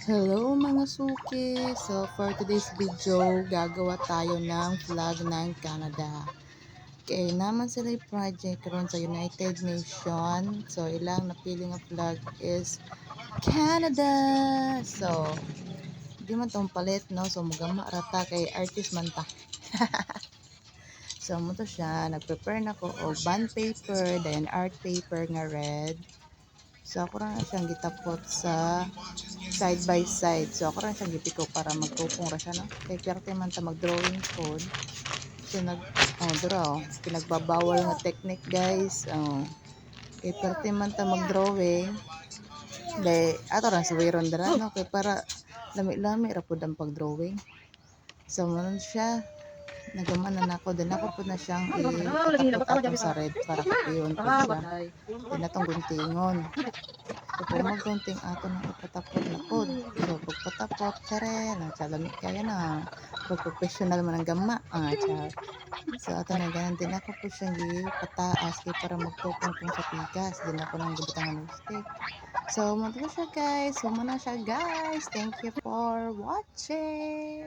Hello mga suki! So for today's video, gagawa tayo ng flag ng Canada. Kaya naman sila yung project ron sa United Nations. So ilang napili nga flag is Canada! So, di man tong palit, no? So magama rata kay artist man ta. So mo to siya, nag-prepare na ko og bond paper, then art paper nga red. So ako ra siyang gitapot sa side by side. So ako rin siyang gipiko para magtupong ra siya, no? Kay perte man ta mag-drawing code. So draw. Pinagbabawal nga technique, guys. Kay perte man ta mag-drawing. Dahil ato rin sa wayron dara, no? Kay para lami-lami ra pud ang pag-drawing. So mo siya, nagamanan na ako. Then ako po na siyang itapot-tapos sa red para kapiyon po siya. Then atong guntingon. So, kung magkunting ato ng ipatapot na pod. So, pagpatapot, tsare, nagsalami kaya na. Pag professional man ang gama, tsar. So, ato na ganan din ako po siyang ipataas kay para magtupong-tong sa tigas. Din ako nang gibutangan ng stick. So, muna siya guys. So, muna siya guys. Thank you for watching.